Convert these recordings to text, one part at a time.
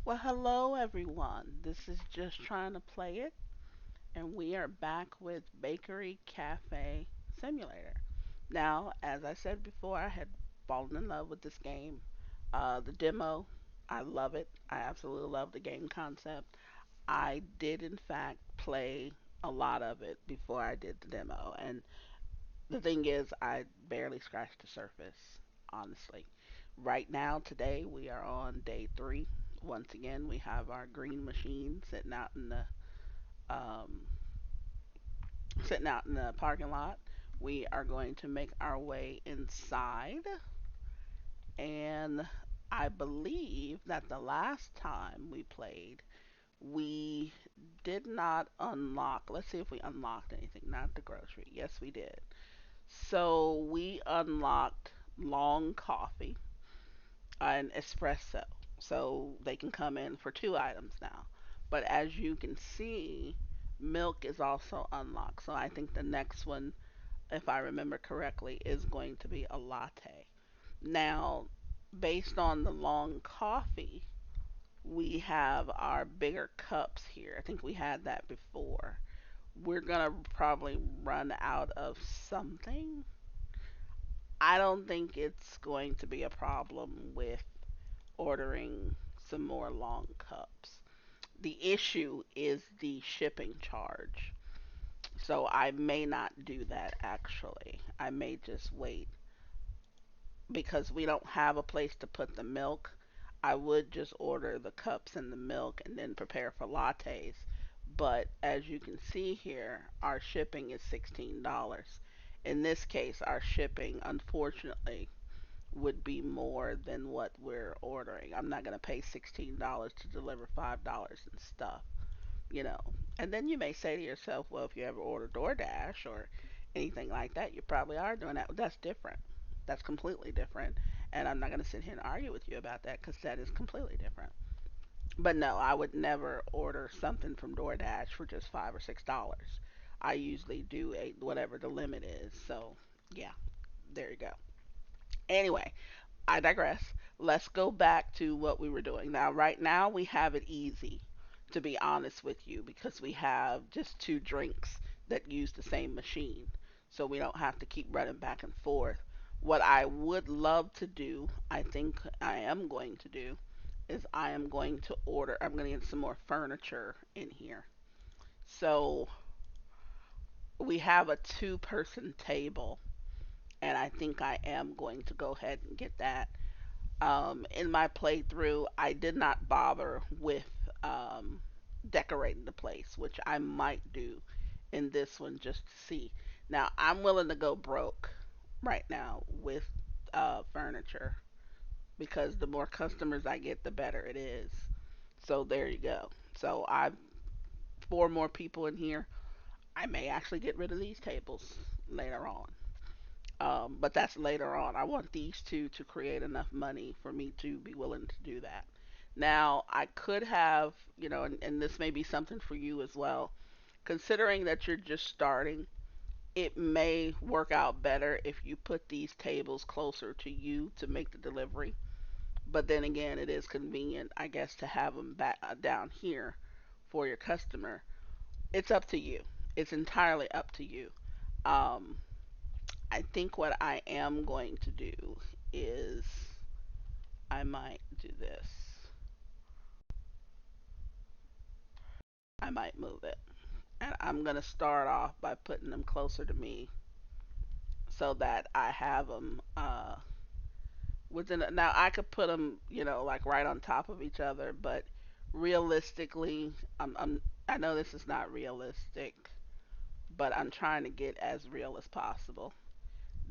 Well, hello everyone. This is just trying to play it, and we are back with Bakery Cafe Simulator. Now, as I said before, I had fallen in love with this game. The demo, I love it. I absolutely love the game concept. I did, in fact, play a lot of it before I did the demo, and the thing is, I barely scratched the surface, honestly. Right now, today, we are on day three. Once again, we have our green machine um, sitting out in the parking lot. We are going to make our way inside, and I believe that the last time we played, we did not unlock. Let's see if we unlocked anything. Not the grocery. Yes, we did. So we unlocked long coffee and espresso. So they can come in for two items now. But as you can see, milk is also unlocked. So I think the next one, if I remember correctly, is going to be a latte. Now, based on the long coffee, we have our bigger cups here. I think we had that before. We're going to probably run out of something. I don't think it's going to be a problem with ordering some more long cups. The issue is the shipping charge. So I may not do that actually. I may just wait because we don't have a place to put the milk. I would just order the cups and the milk and then prepare for lattes. But as you can see here, our shipping is $16. In this case, our shipping, unfortunately, would be more than what we're ordering. I'm not going to pay $16 to deliver $5 in stuff, you know. And then you may say to yourself, well, if you ever order DoorDash or anything like that, you probably are doing that. That's different. That's completely different. And I'm not going to sit here and argue with you about that because that is completely different. But no, I would never order something from DoorDash for just $5 or $6. I usually do a whatever the limit is. So yeah, there you go. Anyway, I digress. Let's go back to what we were doing. Now, right now, we have it easy, to be honest with you, because we have just two drinks that use the same machine. So we don't have to keep running back and forth. What I would love to do, I think I am going to do, is I am going to order, I'm going to get some more furniture in here. So we have a two-person table, and I think I am going to go ahead and get that. In my playthrough, I did not bother with decorating the place, which I might do in this one just to see. Now, I'm willing to go broke right now with furniture because the more customers I get, the better it is. So there you go. So I've four more people in here. I may actually get rid of these tables later on. But that's later on. I want these two to create enough money for me to be willing to do that. Now, I could have, and this may be something for you as well. Considering that you're just starting, it may work out better if you put these tables closer to you to make the delivery. But then again, it is convenient, I guess, to have them back down here for your customer. It's up to you. It's entirely up to you. Um, I think what I am going to do is I might do this. I might move it. And I'm going to start off by putting them closer to me so that I have them within. Now, I could put them, like right on top of each other, but realistically, I know this is not realistic, but I'm trying to get as real as possible.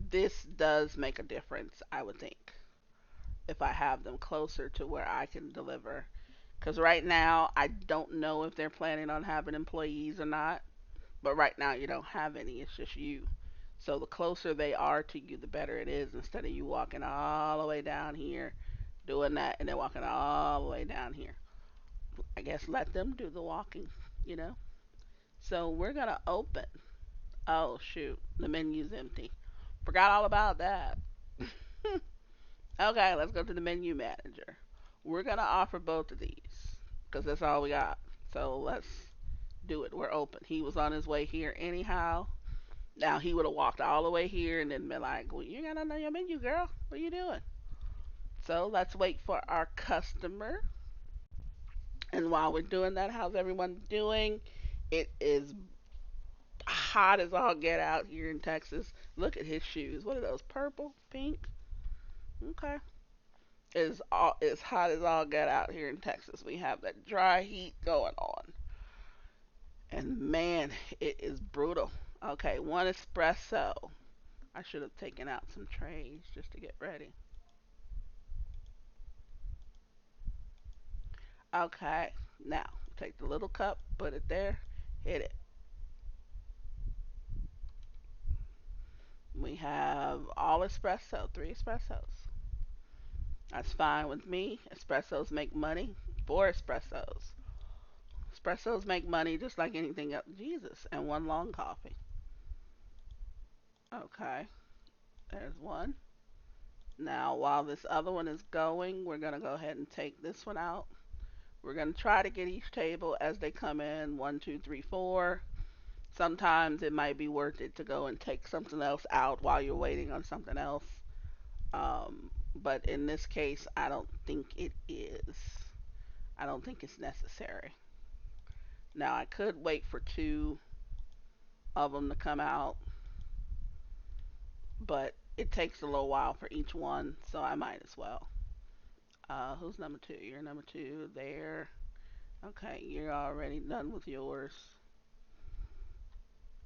This does make a difference, I would think, if I have them closer to where I can deliver. Because right now, I don't know if they're planning on having employees or not. But right now, you don't have any. It's just you. So the closer they are to you, the better it is. Instead of you walking all the way down here, doing that, and then walking all the way down here. I guess let them do the walking, you know? So we're going to open. Oh, shoot. The menu's empty. Forgot all about that. Okay, let's go to the menu manager. We're gonna offer both of these because that's all we got. So let's do it. We're open. He was on his way here anyhow. Now he would have walked all the way here and then been like, "Well, you gotta know your menu, girl. What are you doing?" So let's wait for our customer. And while we're doing that, how's everyone doing? It is hot as all get out here in Texas. Look at his shoes. What are those? Purple, pink? Okay. It's hot as all get out here in Texas. We have that dry heat going on. And man, it is brutal. Okay, one espresso. I should have taken out some trays just to get ready. Okay, now take the little cup, put it there, hit it. We have all espresso, three espressos. That's fine with me. Espressos make money. Four espressos. Espressos make money just like anything else. Jesus, and one long coffee. Okay, there's one. Now, while this other one is going, we're going to go ahead and take this one out. We're going to try to get each table as they come in, one, two, three, four. Sometimes it might be worth it to go and take something else out while you're waiting on something else. But in this case, I don't think it is. I don't think it's necessary. Now, I could wait for two of them to come out, but it takes a little while for each one, so I might as well. Who's number two? You're number two there. Okay, you're already done with yours.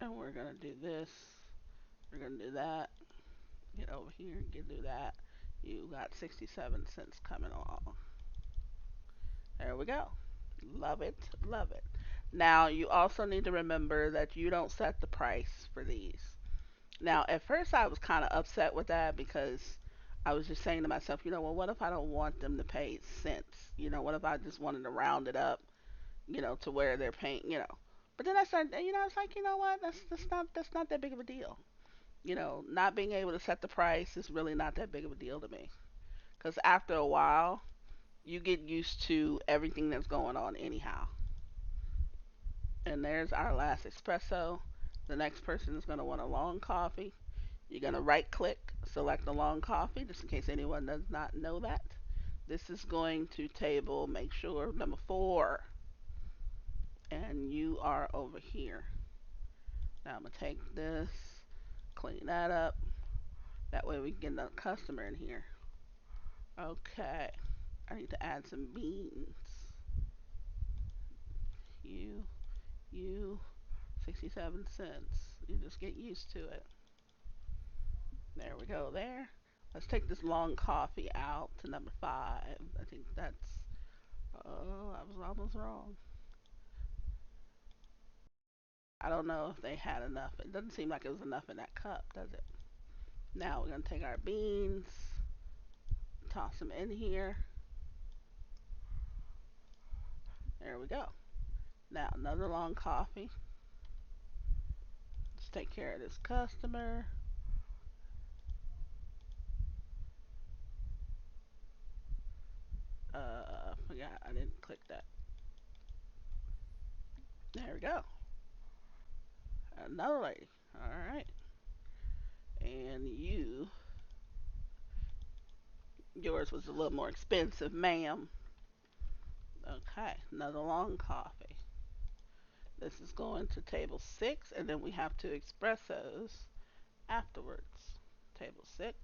And we're gonna do this. We're gonna do that. Get over here and do that. You got 67 cents coming along. There we go. Love it. Love it. Now, you also need to remember that you don't set the price for these. Now, at first, I was kind of upset with that because I was just saying to myself, well, what if I don't want them to pay cents? What if I just wanted to round it up, to where they're paying. But then I started, it's like, what? That's not that big of a deal. Not being able to set the price is really not that big of a deal to me. Because after a while, you get used to everything that's going on anyhow. And there's our last espresso. The next person is going to want a long coffee. You're going to right click, select the long coffee, just in case anyone does not know that. This is going to table, make sure, number four. And you are over here. Now I'm going to take this, clean that up. That way we can get the customer in here. Okay. I need to add some beans. You, you, 67 cents. You just get used to it. There we go there. Let's take this long coffee out to number five. I think that's, oh, I was almost wrong. I don't know if they had enough. It doesn't seem like it was enough in that cup, does it? Now we're going to take our beans, toss them in here. There we go. Now another long coffee. Let's take care of this customer. I forgot I didn't click that. There we go. Another lady. All right. And yours was a little more expensive, ma'am. Okay. Another long coffee. This is going to table six, and then we have two espressos afterwards. Table six.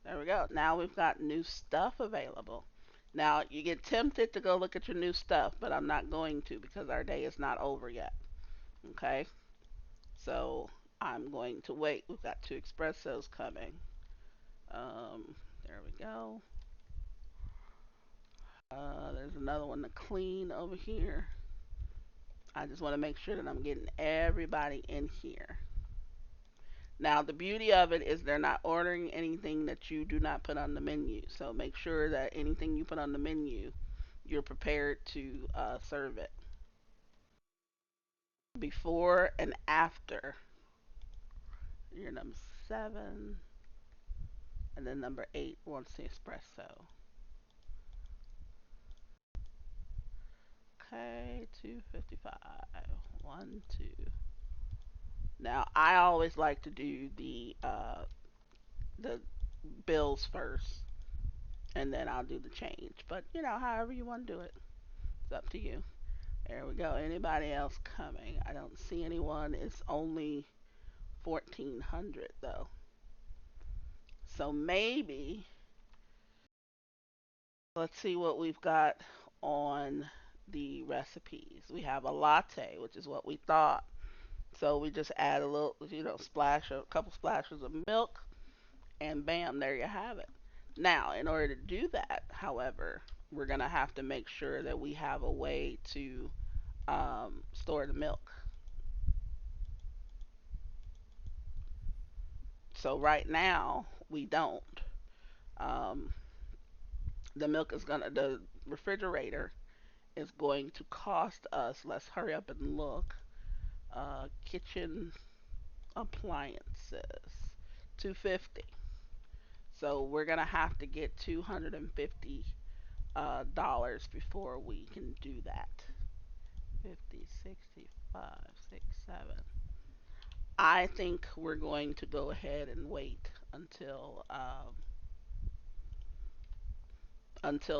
There we go. Now we've got new stuff available. Now you get tempted to go look at your new stuff, but I'm not going to because our day is not over yet. Okay? So I'm going to wait. We've got two espressos coming. There we go. There's another one to clean over here. I just want to make sure that I'm getting everybody in here. Now, the beauty of it is they're not ordering anything that you do not put on the menu. So make sure that anything you put on the menu, you're prepared to serve it. Before and after. You're number seven. And then number eight wants the espresso. Okay, 255. One, two. Now I always like to do the bills first, and then I'll do the change. But however you want to do it, it's up to you. There we go. Anybody else coming? I don't see anyone. It's only 1400 though. So maybe let's see what we've got on the recipes. We have a latte, which is what we thought. So we just add a little, splash, a couple splashes of milk, and bam, there you have it. Now, in order to do that, however, we're gonna have to make sure that we have a way to store the milk. So right now we don't. Um, the refrigerator is going to cost us. Let's hurry up and look. Kitchen appliances, 250. So we're gonna have to get $250 dollars before we can do that. 50, 65, 6, 7. I think we're going to go ahead and wait until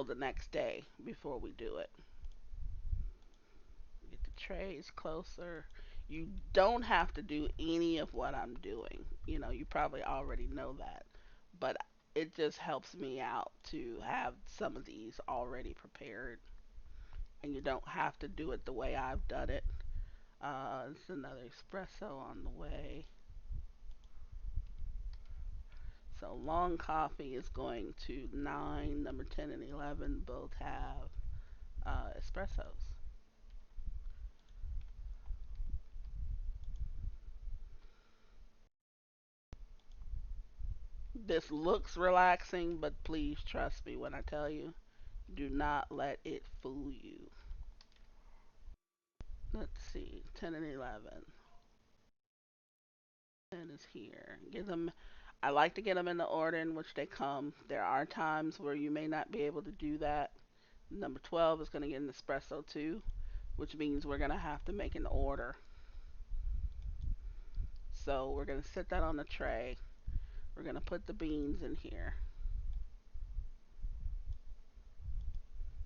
the next day before we do it. Get the trays closer. You don't have to do any of what I'm doing. You probably already know that. But it just helps me out to have some of these already prepared. And you don't have to do it the way I've done it. It's another espresso on the way. So long coffee is going to 9, number 10 and 11 both have espressos. This looks relaxing, but please trust me when I tell you, do not let it fool you. Let's see, 10 and 11. 10 is here. Get them. I like to get them in the order in which they come. There are times where you may not be able to do that. Number 12 is going to get an espresso too, which means we're going to have to make an order. So we're going to set that on the tray. We're going to put the beans in here.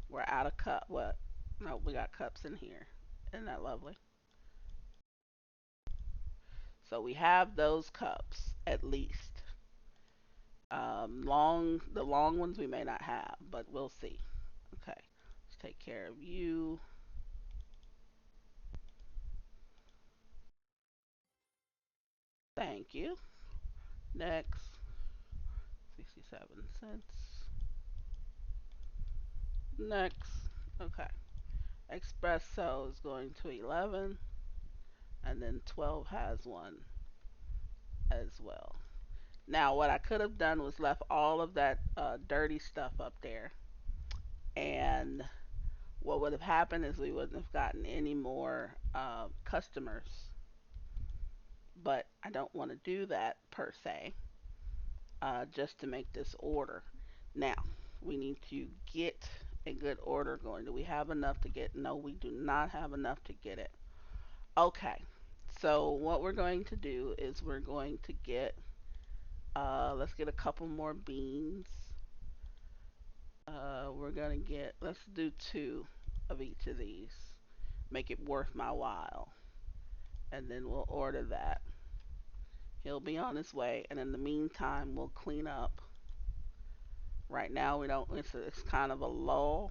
We're out of cup. What? No, we got cups in here. Isn't that lovely? So we have those cups at least. The long ones we may not have, but we'll see. Okay, let's take care of you. Thank you. Next, 67 cents. Next, okay. Espresso is going to 11, and then 12 has one as well. Now, what I could have done was left all of that dirty stuff up there, and what would have happened is we wouldn't have gotten any more customers. But I don't want to do that per se, just to make this order. Now, we need to get a good order going. Do we have enough to get? No, we do not have enough to get it. Okay, so what we're going to do is we're going to get, let's get a couple more beans. We're going to get, let's do two of each of these. Make it worth my while. And then we'll order that. He'll be on his way. And in the meantime, we'll clean up. Right now, we don't, it's kind of a lull.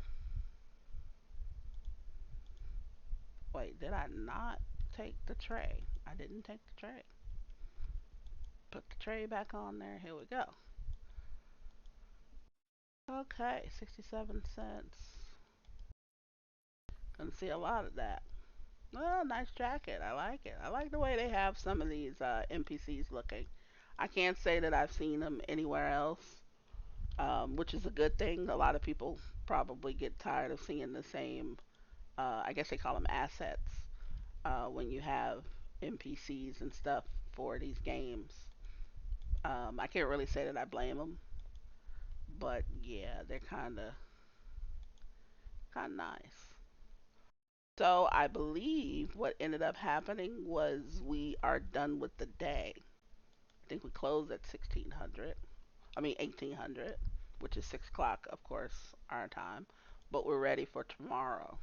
Wait, did I not take the tray? I didn't take the tray. Put the tray back on there. Here we go. Okay, 67 cents. Gonna see a lot of that. Well, nice jacket. I like it. I like the way they have some of these NPCs looking. I can't say that I've seen them anywhere else, which is a good thing. A lot of people probably get tired of seeing the same, I guess they call them assets, when you have NPCs and stuff for these games. I can't really say that I blame them, but yeah, they're kind of nice. So I believe what ended up happening was we are done with the day. I think we closed at 1600. I mean 1800, which is 6 o'clock, of course, our time. But we're ready for tomorrow.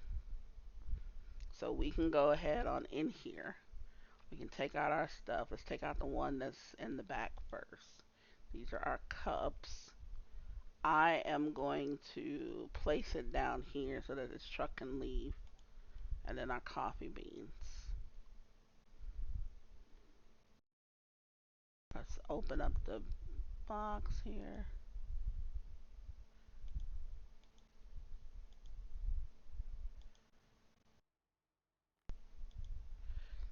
So we can go ahead on in here. We can take out our stuff. Let's take out the one that's in the back first. These are our cups. I am going to place it down here so that this truck can leave. And then our coffee beans. Let's open up the box here.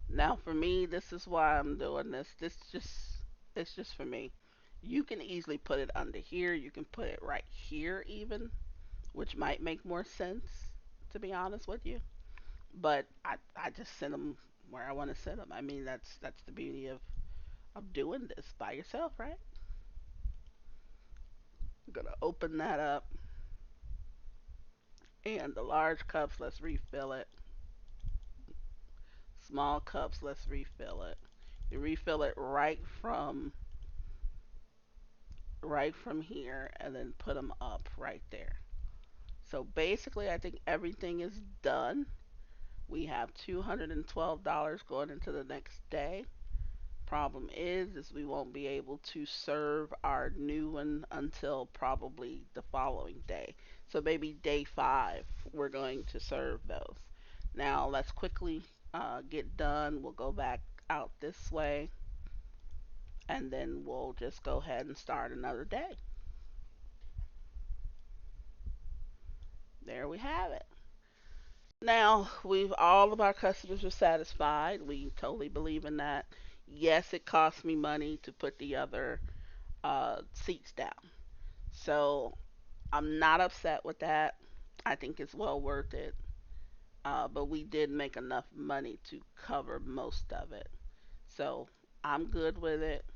Now for me, this is why I'm doing this. It's just for me. You can easily put it under here. You can put it right here even, which might make more sense to be honest with you. But I just send them where I want to send them. I mean that's the beauty of doing this by yourself, right? I'm gonna open that up, and the large cups, let's refill it. Small cups, let's refill it. You refill it right from here, and then put them up right there. So basically, I think everything is done. We have $212 going into the next day. Problem is we won't be able to serve our new one until probably the following day. So maybe day 5, we're going to serve those. Now let's quickly get done. We'll go back out this way, and then we'll just go ahead and start another day. There we have it. Now, we've all of our customers are satisfied. We totally believe in that. Yes, it costs me money to put the other seats down. So I'm not upset with that. I think it's well worth it. But we did make enough money to cover most of it. So I'm good with it.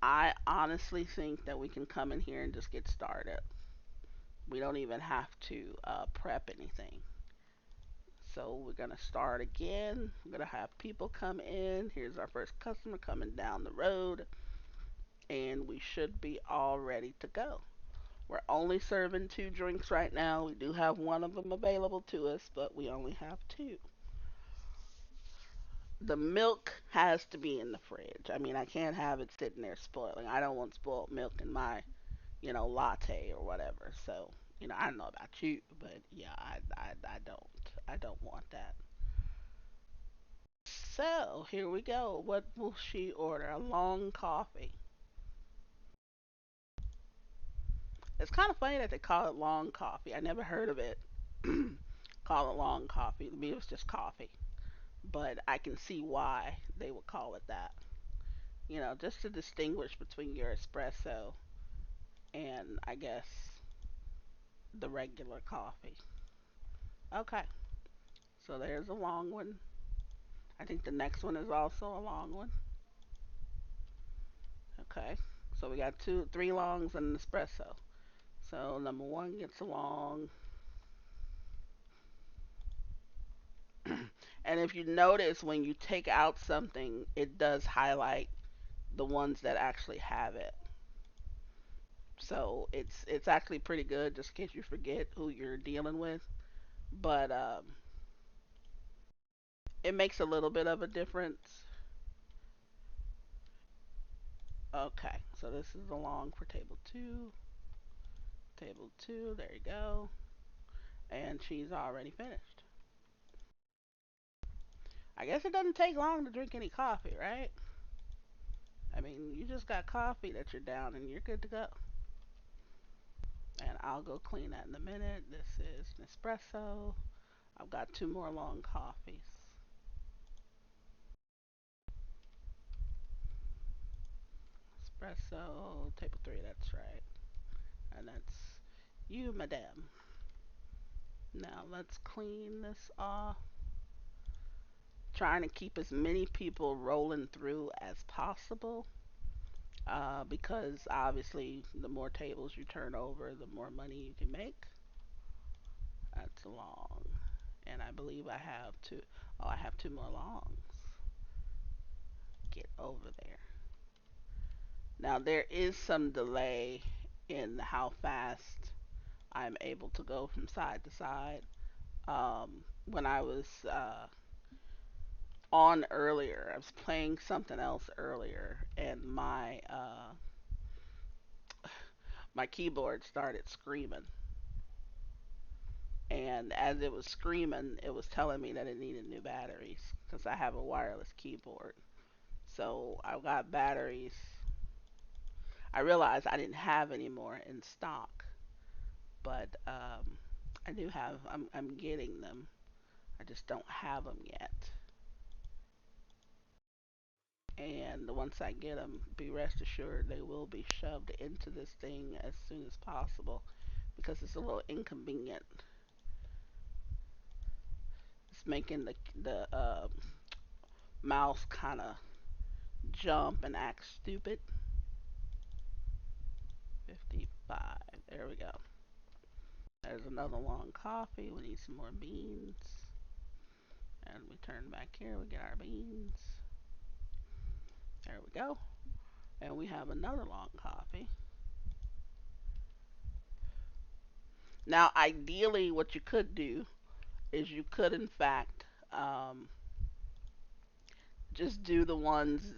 I honestly think that we can come in here and just get started. We don't even have to prep anything. So we're gonna start again. We're gonna have people come in. Here's our first customer coming down the road, and we should be all ready to go. We're only serving 2 drinks right now. We do have one of them available to us, but we only have two. The milk has to be in the fridge. I mean, I can't have it sitting there spoiling. I don't want spoiled milk in my, latte or whatever. So, I don't know about you, but yeah, I don't want that. So here we go. What will she order? A long coffee. It's kind of funny that they call it long coffee. I never heard of it. Call it long coffee. To me, it was just coffee. But I can see why they would call it that. Just to distinguish between your espresso and, I guess, the regular coffee. Okay, so there's a long one. I think the next one is also a long one. Okay, so we got 3 longs and an espresso. So number one gets a long. And if you notice, when you take out something, it does highlight the ones that actually have it. So it's actually pretty good, just in case you forget who you're dealing with. But it makes a little bit of a difference. Okay, so this is the long for table two. Table two, there you go. And she's already finished. I guess it doesn't take long to drink any coffee, right? I mean, you just got coffee that you're down and you're good to go. And I'll go clean that in a minute. This is an espresso. I've got 2 more long coffees. Espresso, table three, that's right. And that's you, madame. Now let's clean this off. Trying to keep as many people rolling through as possible. Because obviously, the more tables you turn over, the more money you can make. That's long. And I believe I have two. Oh, I have two more longs. Get over there. Now there is some delay in how fast I'm able to go from side to side. When I was on earlier, I was playing something else earlier, and my keyboard started screaming. And as it was screaming, it was telling me that it needed new batteries because I have a wireless keyboard. So I got batteries. I realized I didn't have any more in stock, but I do have. I'm getting them. I just don't have them yet. And once I get them, be rest assured they will be shoved into this thing as soon as possible because it's a little inconvenient. It's making the mouse kind of jump and act stupid. 55. There we go. There's another long coffee. We need some more beans. And we turn back here. We get our beans. There we go. And we have another long coffee. Now, ideally, what you could do is you could, in fact, just do the ones,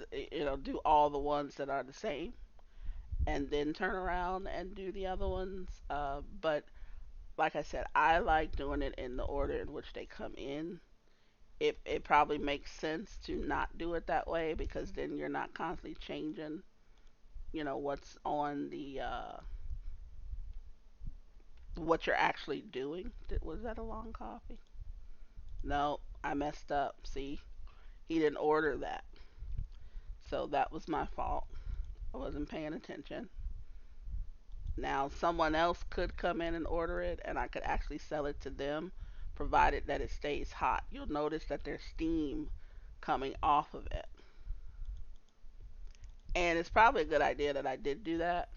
do all the ones that are the same, and then turn around and do the other ones. But like I said, I like doing it in the order in which they come in. It probably makes sense to not do it that way because then you're not constantly changing, what's on the what you're actually doing. Was that a long coffee? No, I messed up. See, he didn't order that, so that was my fault. I wasn't paying attention. Now, someone else could come in and order it, and I could actually sell it to them, provided that it stays hot. You'll notice that there's steam coming off of it. And it's probably a good idea that I did do that.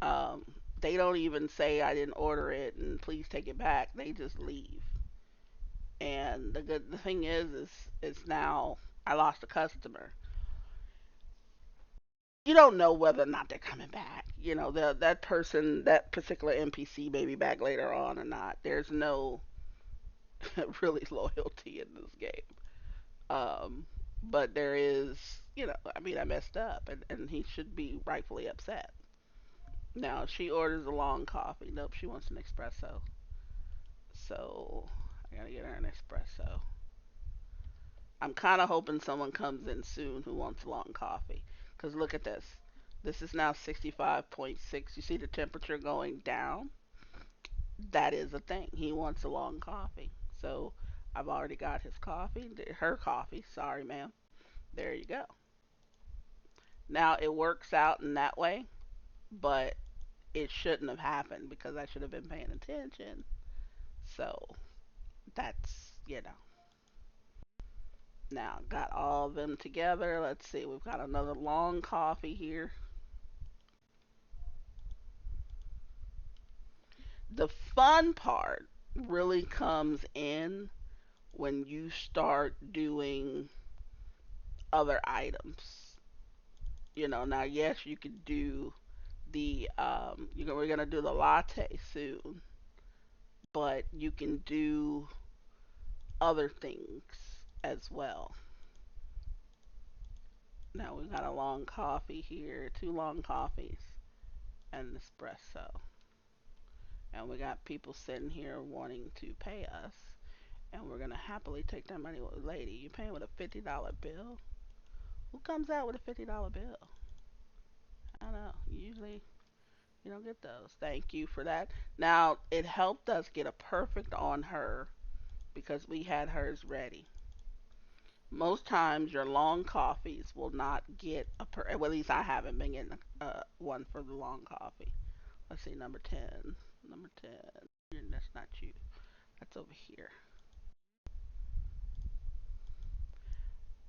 Um, they don't even say I didn't order it and please take it back. They just leave. And the thing is it's now I lost a customer. You don't know whether or not they're coming back. That person, that particular NPC may be back later on or not. There's no really loyalty in this game. Um, but there is, I mean, I messed up, and he should be rightfully upset. Now she orders a long coffee. Nope, she wants an espresso. So I gotta get her an espresso. I'm kind of hoping someone comes in soon who wants a long coffee. Cause look at this. This is now 65.6. You see the temperature going down? That is a thing. He wants a long coffee. So I've already got his coffee, her coffee. Sorry, ma'am. There you go. Now it works out in that way, but it shouldn't have happened because I should have been paying attention. So that's. Now got all of them together. Let's see. We've got another long coffee here. The fun part really comes in when you start doing other items. Now yes, you could do we're gonna do the latte soon, but you can do other things as well. Now we've got a long coffee here, two long coffees, and an espresso. And we got people sitting here wanting to pay us, and we're gonna happily take their money. Lady, you paying with a $50 bill? Who comes out with a $50 bill? I don't know. Usually you don't get those. Thank you for that. Now it helped us get a perfect on her because we had hers ready. Most times your long coffees will not get well, at least I haven't been getting one for the long coffee. Let's see, number 10. Number 10. That's not you. That's over here.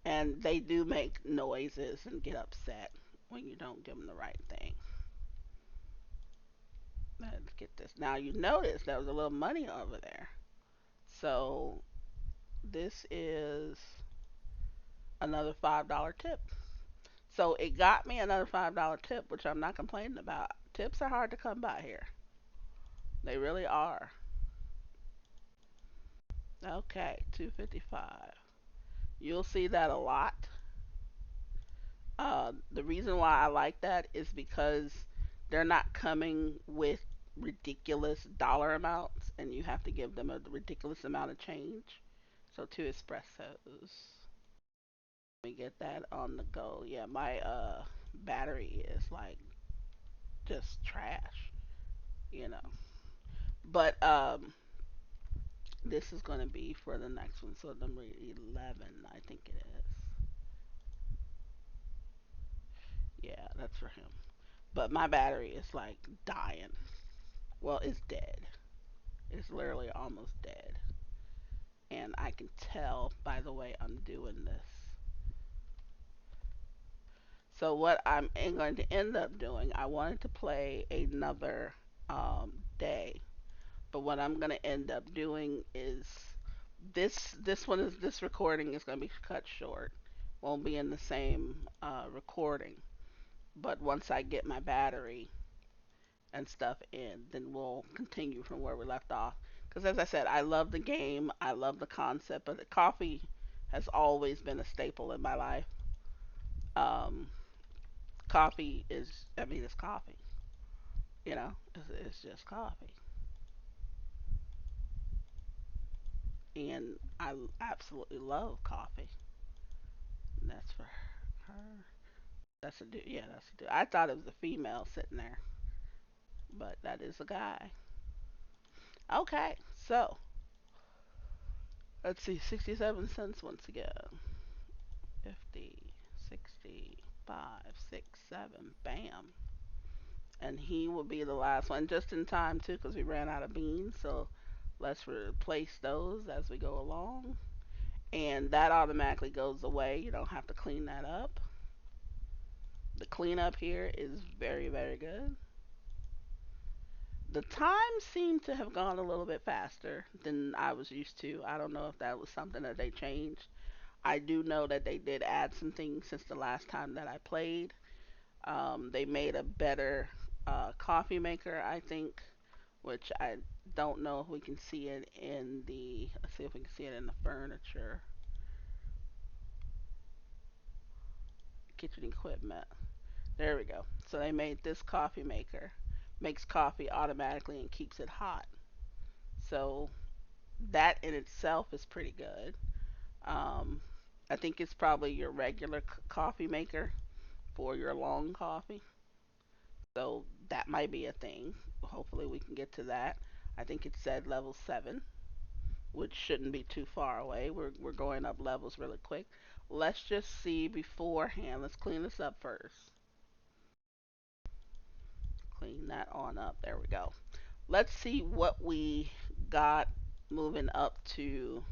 And they do make noises and get upset when you don't give them the right thing. Let's get this. Now you notice there was a little money over there. So this is another $5 tip. So it got me another $5 tip, which I'm not complaining about. Tips are hard to come by here. They really are. Okay, 255. You'll see that a lot. The reason why I like that is because they're not coming with ridiculous dollar amounts, and you have to give them a ridiculous amount of change. So two espressos. Let me get that on the go. Yeah, my battery is like just trash, you know. But this is going to be for the next one. So number 11, I think it is. Yeah, that's for him. But my battery is like dying. Well, it's dead. It's literally almost dead. And I can tell by the way I'm doing this. So what I'm going to end up doing, I wanted to play another day, but what I'm going to end up doing is this recording is going to be cut short. Won't be in the same recording, but once I get my battery and stuff in, then we'll continue from where we left off. Because as I said, I love the game, I love the concept, but the coffee has always been a staple in my life. Um, Coffee is, I mean, it's coffee. It's just coffee, and I absolutely love coffee. And that's for her. That's a dude. Yeah, that's a dude. I thought it was a female sitting there, but that is a guy. Okay, so let's see, 67 cents once again. 50, 60, 5, 6, 7, bam. And he will be the last one, just in time too, because we ran out of beans. So let's replace those as we go along. And that automatically goes away. You don't have to clean that up. The cleanup here is very, very good. The time seemed to have gone a little bit faster than I was used to. I don't know if that was something that they changed. I do know that they did add some things since the last time that I played. They made a better coffee maker, I think, which I don't know if we can see it in the. Let's see if we can see it in the furniture, kitchen equipment. There we go. So they made this coffee maker, makes coffee automatically and keeps it hot. So that in itself is pretty good. Um, I think it's probably your regular coffee maker for your long coffee. So that might be a thing. Hopefully we can get to that. I think it said level 7, which shouldn't be too far away. We're going up levels really quick. Let's just see beforehand. Let's clean this up first. Clean that on up. There we go. Let's see what we got moving up to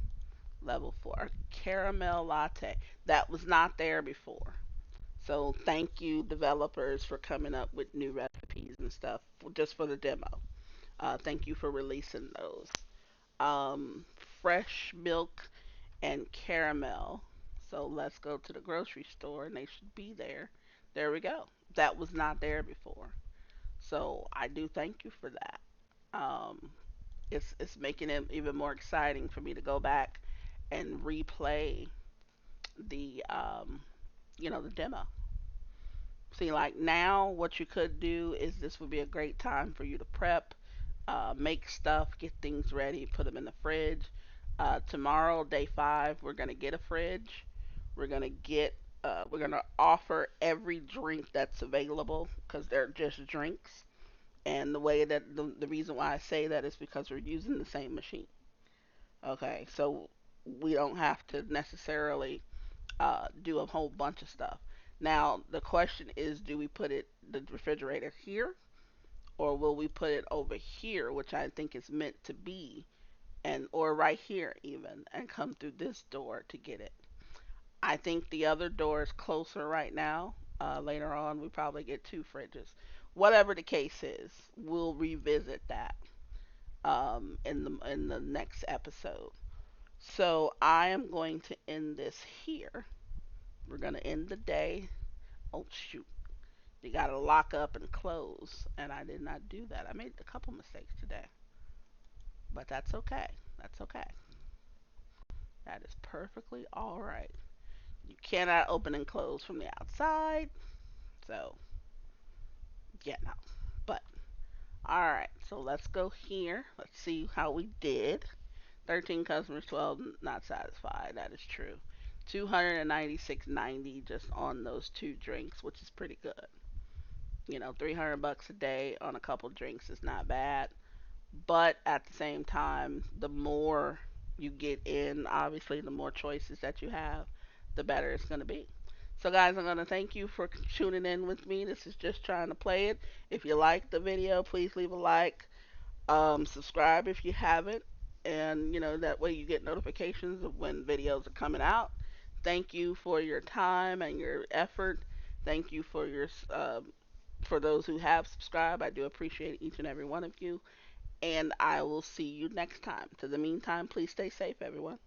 level 4. Caramel latte. That was not there before. So thank you developers for coming up with new recipes and stuff just for the demo. Thank you for releasing those. Fresh milk and caramel. So let's go to the grocery store and they should be there. There we go. That was not there before. So I do thank you for that. Um, it's making it even more exciting for me to go back and replay the the demo. See, like now, what you could do is this would be a great time for you to prep, make stuff, get things ready, put them in the fridge. Tomorrow, day 5, we're gonna get a fridge. We're gonna get, we're gonna offer every drink that's available because they're just drinks. And the reason why I say that is because we're using the same machine. Okay, so we don't have to necessarily do a whole bunch of stuff. Now the question is, do we put the refrigerator here, or will we put it over here, which I think is meant to be, and or right here even, and come through this door to get it. I think the other door is closer right now. Later on, we probably get 2 fridges. Whatever the case is, we'll revisit that. in the next episode. So I am going to end this here. We're gonna end the day. Oh shoot. You gotta lock up and close. And I did not do that. I made a couple mistakes today. But that's okay. That's okay. That is perfectly alright. You cannot open and close from the outside. So, yeah, no. But, alright. So let's go here. Let's see how we did. 13 customers, 12 not satisfied. That is true. 296.90 just on those two drinks, which is pretty good. 300 bucks a day on a couple drinks is not bad. But at the same time, the more you get in, obviously, the more choices that you have, the better it's going to be. So, guys, I'm going to thank you for tuning in with me. This is just trying to play it. If you like the video, please leave a like. Subscribe if you haven't. And, that way you get notifications of when videos are coming out. Thank you for your time and your effort. Thank you for those who have subscribed. I do appreciate each and every one of you, and I will see you next time. To the meantime, please stay safe, everyone.